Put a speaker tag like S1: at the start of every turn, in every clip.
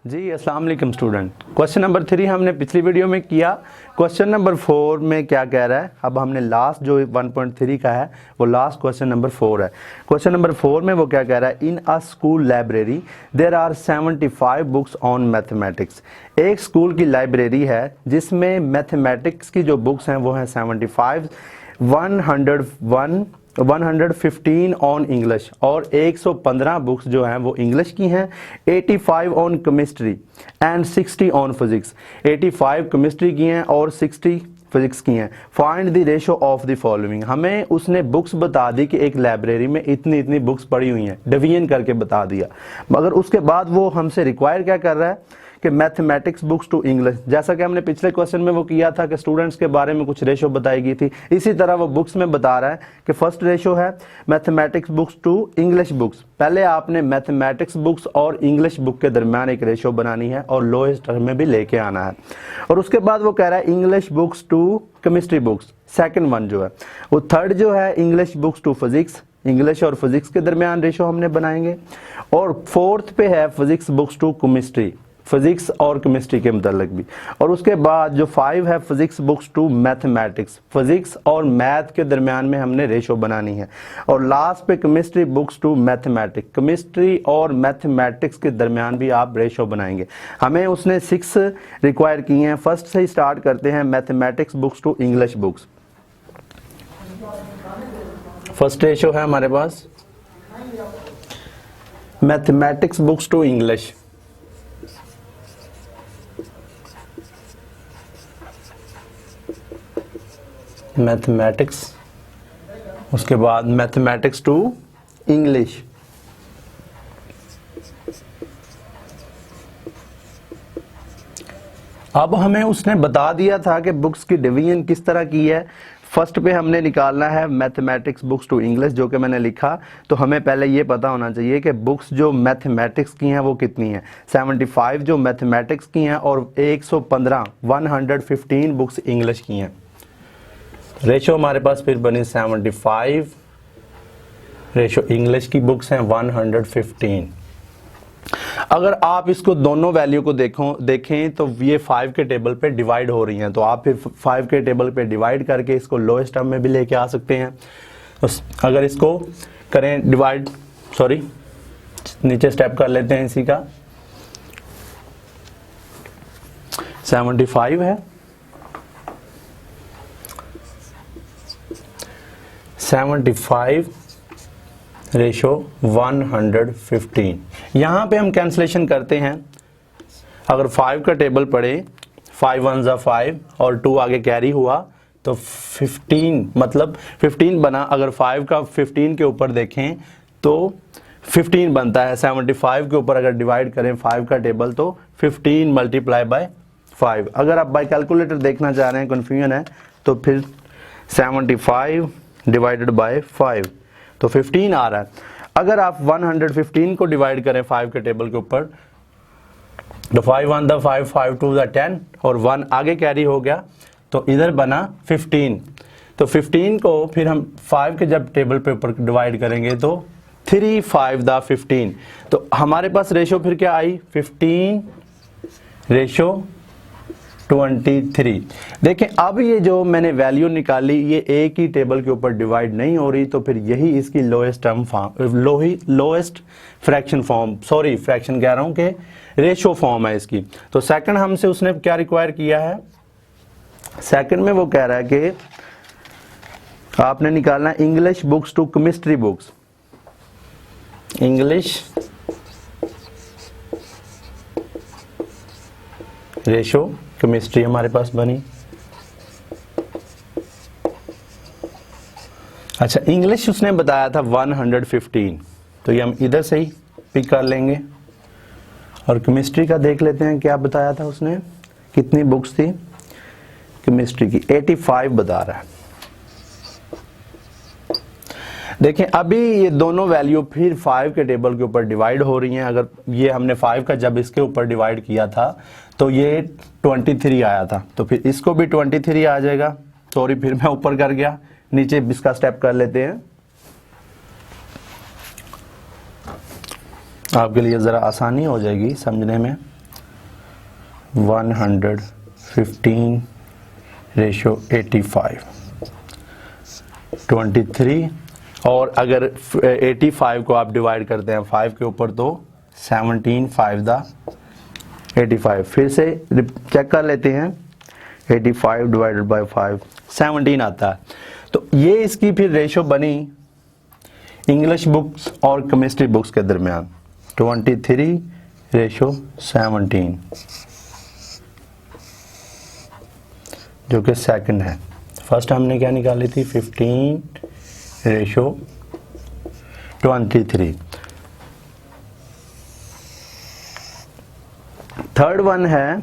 S1: जी अस्सलाम वालेकुम student. Question number 3 हमने पिछली वीडियो में किया। क्वेश्चन नंबर 4 में क्या कह रहा है, अब हमने लास्ट जो 1.3 का है वो लास्ट क्वेश्चन नंबर 4 है। क्वेश्चन नंबर 4 में वो क्या कह रहा है, in a school library there are 75 books on mathematics. एक स्कूल की लाइब्रेरी है जिसमें मैथमेटिक्स की जो बुक्स हैं वो हैं 75, 115 ऑन इंग्लिश और 115 बुक्स जो हैं वो इंग्लिश की हैं, 85 on chemistry and 60 on physics. 85 chemistry की हैं और 60 फिजिक्स की हैं। Find the ratio of the following. हमें उसने बुक्स बता दी कि एक लाइब्रेरी में इतनी इतनी बुक्स पड़ी हुई हैं, डिवीजन करके बता दिया, मगर उसके बाद वो हमसे रिक्वायर क्या कर रहा है कि मैथमेटिक्स बुक्स टू इंग्लिश। जैसा कि हमने पिछले क्वेश्चन में वो किया था कि स्टूडेंट्स के बारे में कुछ रेशो बताई गई थी, इसी तरह वो बुक्स में बता रहा है कि फर्स्ट रेशो है mathematics books to English books. पहले आपने मैथमेटिक्स बुक्स और इंग्लिश बुक के दरमियान एक रेशो बनानी है और लोएस्ट टर्म में भी लेके आना है। और उसके बाद वो कह रहा है English books to chemistry books, second one जो है वो। थर्ड जो है English books to physics, English और फिजिक्स के दरमियान रेशो हमने बनाएंगे। और फोर्थ पे है physics books to chemistry, physics और केमिस्ट्री के मतलब भी। और उसके बाद जो 5 है physics books to mathematics, physics और मैथ के दरमियान में हमने रेशो बनानी है। और लास्ट पे chemistry books to mathematics, chemistry और मैथमेटिक्स के दरमियान भी आप रेशो बनाएंगे। हमें उसने 6 रिक्वायर किए हैं। फर्स्ट से ही स्टार्ट करते हैं, mathematics books to English books. First ratio है हमारे पास mathematics books to English, mathematics, उसके बाद मैथमेटिक्स टू इंग्लिश। अब हमें उसने बता दिया था कि बुक्स की डिवीजन किस तरह की है। फर्स्ट पे हमने निकालना है मैथमेटिक्स बुक्स टू इंग्लिश, जो कि मैंने लिखा। तो हमें पहले ये पता होना चाहिए कि बुक्स जो मैथमेटिक्स की हैं वो कितनी हैं। 75 जो मैथमेटिक्स की हैं और 115 बुक्स इंग्लिश की हैं। रेशो हमारे पास फिर बनी 75, रेशो इंग्लिश की बुक्स हैं 115। अगर आप इसको दोनों वैल्यू को देखें तो ये 5 के टेबल पे डिवाइड हो रही हैं, तो आप फिर 5 के टेबल पे डिवाइड करके इसको लोएस्ट टर्म में भी लेके आ सकते हैं। तो अगर इसको करें डिवाइड, सॉरी नीचे स्टेप कर लेते हैं इसी का। 75 है, 75 रेशो 115। यहाँ पे हम कैंसलेशन करते हैं। अगर 5 का टेबल पड़े, 5 1 जा 5 और 2 आगे कैरी हुआ तो 15, मतलब 15 बना। अगर 5 का 15 के ऊपर देखें तो 15 बनता है। 75 के ऊपर अगर डिवाइड करें 5 का टेबल तो 15 मल्टीप्लाई बाय 5। अगर आप बाय कैलकुलेटर देखना चाह रहे हैं, कन्फ्यूजन है, तो फिर 75 डिवाइडेड बाय 5 तो 15 आ रहा है। अगर आप 115 को डिवाइड करें 5 के टेबल के ऊपर तो 5 1 द 5, 5 2 द 10 और 1 आगे कैरी हो गया तो इधर बना 15। तो 15 को फिर हम 5 के जब टेबल पे ऊपर डिवाइड करेंगे तो 3 5 द 15। तो हमारे पास रेशो फिर क्या आई, 15 रेशो 23। देखें अब ये जो मैंने वैल्यू निकाली ये एक ही टेबल के ऊपर डिवाइड नहीं हो रही, तो फिर यही इसकी lowest term form, lowest fraction form, sorry fraction कह रहा हूं कि रेशो फॉर्म है इसकी। तो सेकंड हमसे उसने क्या रिक्वायर किया है, सेकंड में वो कह रहा है कि आपने निकालना English books to chemistry books, English ratio chemistry हमारे पास बनी। अच्छा, इंग्लिश उसने बताया था 115, तो ये हम इधर से ही पिक कर लेंगे। और केमिस्ट्री का देख लेते हैं क्या बताया था उसने, कितनी बुक्स थी केमिस्ट्री की, 85 बता रहा है। देखें अभी ये दोनों वैल्यू फिर 5 के टेबल के ऊपर डिवाइड हो रही हैं। अगर ये हमने 5 का जब इसके ऊपर डिवाइड किया था तो ये 23 आया था, तो फिर इसको भी 23 आ जाएगा। सॉरी फिर मैं ऊपर कर गया, नीचे इसका स्टेप कर लेते हैं आपके लिए ज़रा आसानी हो जाएगी समझने में। 115 रेशो 85, 23। और अगर 85 को आप डिवाइड करते हैं 5 के ऊपर तो 17 5 दा 85। फिर से चेक कर लेते हैं, 85 डिवाइडेड बाय 5 17 आता है। तो ये इसकी फिर रेशो बनी इंग्लिश बुक्स और केमिस्ट्री बुक्स के दरमियान, 23 रेशो 17, जो कि सेकंड है। फर्स्ट हमने क्या निकाली थी, 15 रेशो 23। थर्ड वन है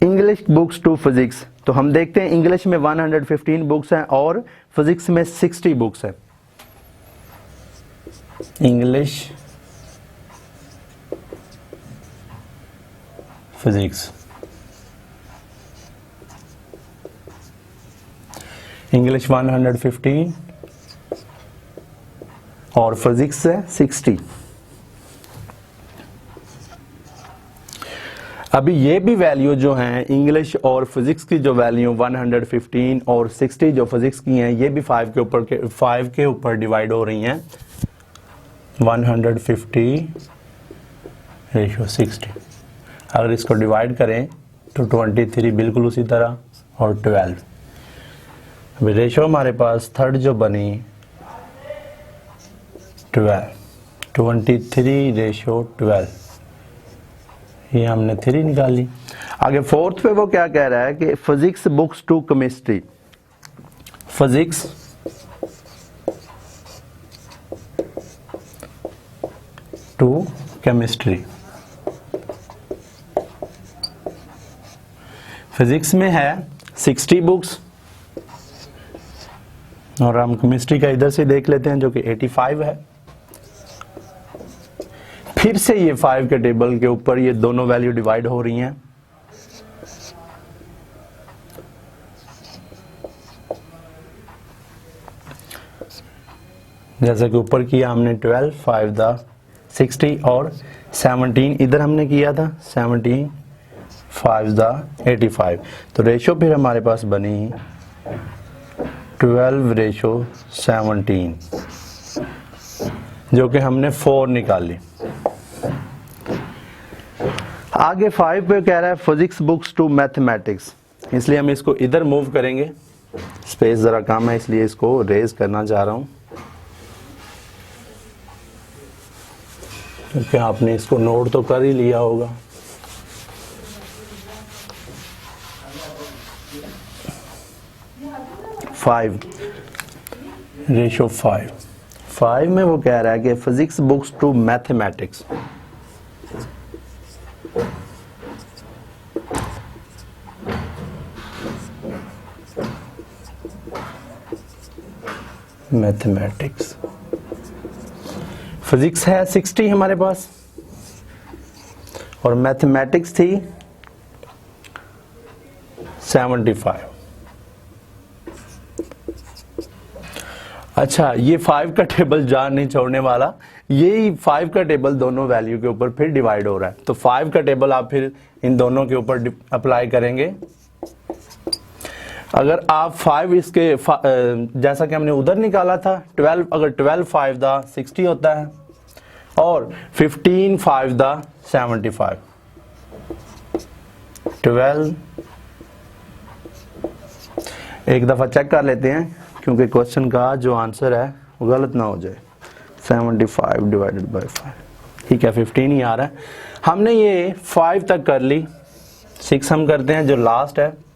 S1: इंग्लिश बुक्स टू फिजिक्स। तो हम देखते हैं इंग्लिश में 115 बुक्स हैं और फिजिक्स में 60 बुक्स हैं। इंग्लिश फिजिक्स, इंग्लिश 115 और फिजिक्स है 60। अभी ये भी वैल्यू जो हैं इंग्लिश और फिजिक्स की जो वैल्यू 115 और 60 जो फिजिक्स की हैं, ये भी 5 के ऊपर डिवाइड हो रही हैं। 150 रेशो 60, अगर इसको डिवाइड करें तो 23 बिल्कुल उसी तरह और 12। अभी रेशो हमारे पास थर्ड जो बनी 12, 23 रेशो 12, ये हमने 3 निकाली। आगे फोर्थ पे वो क्या कह रहा है कि physics books to chemistry, physics to chemistry. Physics में है 60 बुक्स और हम केमिस्ट्री का इधर से देख लेते हैं जो कि 85 है। फिर से ये 5 के टेबल के ऊपर ये दोनों वैल्यू डिवाइड हो रही हैं। जैसे कि ऊपर किया हमने 12 5 दा 60 और 17 इधर हमने किया था 17 5 दा 85। तो रेशो फिर हमारे पास बनी 12 रेशो 17, जो कि हमने 4 निकाली। आगे 5 पे कह रहा है फिजिक्स बुक्स टू मैथमेटिक्स, इसलिए हम इसको इधर मूव करेंगे। स्पेस ज़रा कम है इसलिए इसको रेज करना चाह रहा हूँ, क्योंकि आपने इसको नोट तो कर ही लिया होगा। फाइव रेशो 5 में वो कह रहा है कि physics books to mathematics, mathematics. Physics है 60 हमारे पास और मैथमेटिक्स थी 75। अच्छा, ये 5 का टेबल जान नहीं छोड़ने वाला, यही 5 का टेबल दोनों वैल्यू के ऊपर फिर डिवाइड हो रहा है। तो 5 का टेबल आप फिर इन दोनों के ऊपर अप्लाई करेंगे। अगर आप 5 इसके जैसा कि हमने उधर निकाला था 12, अगर 12 5 दा 60 होता है और 15 5 दा 75, 12। एक दफ़ा चेक कर लेते हैं क्योंकि क्वेश्चन का जो आंसर है वो गलत ना हो जाए। 75 डिवाइडेड बाय 5, ठीक है 15 ही आ रहा है। हमने ये 5 तक कर ली, 6 हम करते हैं जो लास्ट है।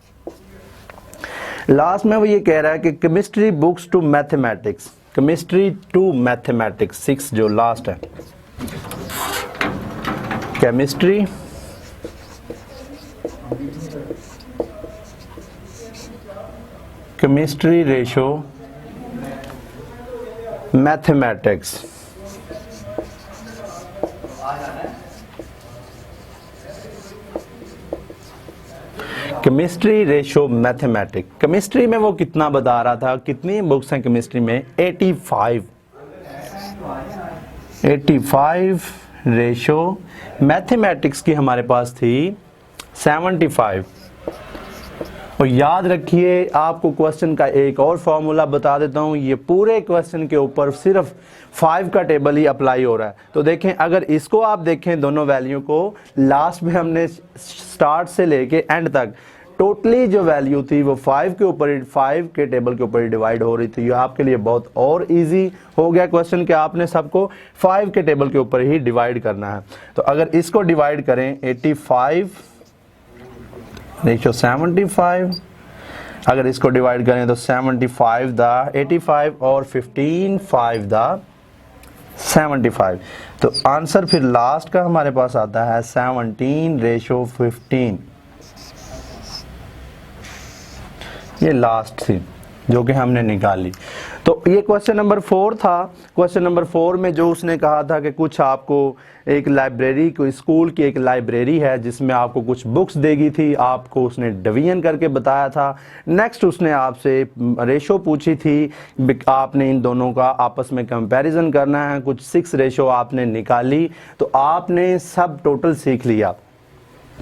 S1: लास्ट में वो ये कह रहा है कि chemistry books to mathematics, chemistry to mathematics 6 जो लास्ट है। Chemistry chemistry ratio mathematics, chemistry ratio mathematics. Chemistry में वो कितना बता रहा था, कितनी बुक्स हैं केमिस्ट्री में, 85 रेशो। मैथमेटिक्स की हमारे पास थी 75। और याद रखिए, आपको क्वेश्चन का एक और फॉर्मूला बता देता हूं, ये पूरे क्वेश्चन के ऊपर सिर्फ 5 का टेबल ही अप्लाई हो रहा है। तो देखें, अगर इसको आप देखें दोनों वैल्यू को, लास्ट में हमने स्टार्ट से लेके एंड तक टोटली जो वैल्यू थी वो 5 के ऊपर, 5 के टेबल के ऊपर डिवाइड हो रही थी। ये आपके लिए बहुत और इजी हो गया क्वेश्चन कि आपने सबको 5 के टेबल के ऊपर ही डिवाइड करना है। तो अगर इसको डिवाइड करें 85 रेशियो 75, अगर इसको डिवाइड करें तो 75 द 85 और 15 5 द 75। तो आंसर फिर लास्ट का हमारे पास आता है 17:15। ये लास्ट थी जो कि हमने निकाली। तो ये क्वेश्चन नंबर 4 था। क्वेश्चन नंबर 4 में जो उसने कहा था कि कुछ आपको एक लाइब्रेरी को, स्कूल की एक लाइब्रेरी है जिसमें आपको कुछ बुक्स देगी थी, आपको उसने डिवीजन करके बताया था। नेक्स्ट उसने आपसे रेशो पूछी थी, आपने इन दोनों का आपस में कंपैरिजन करना है। कुछ 6 रेशो आपने निकाली, तो आपने सब टोटल सीख लिया।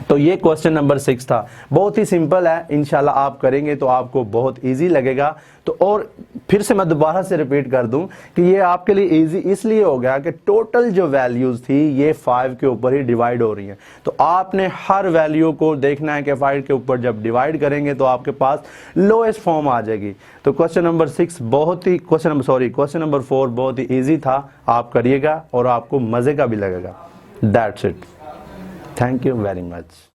S1: तो ये क्वेश्चन नंबर 6 था। बहुत ही सिंपल है, इंशाल्लाह आप करेंगे तो आपको बहुत इजी लगेगा। तो और फिर से मैं दोबारा से रिपीट कर दूं कि ये आपके लिए इजी इसलिए हो गया कि टोटल जो वैल्यूज थी ये 5 के ऊपर ही डिवाइड हो रही हैं। तो आपने हर वैल्यू को देखना है कि 5 के ऊपर जब डिवाइड करेंगे तो आपके पास लोएस्ट फॉर्म आ जाएगी। तो क्वेश्चन नंबर 4 बहुत ही ईजी था। आप करिएगा और आपको मजे का भी लगेगा। That's it. Thank you very much.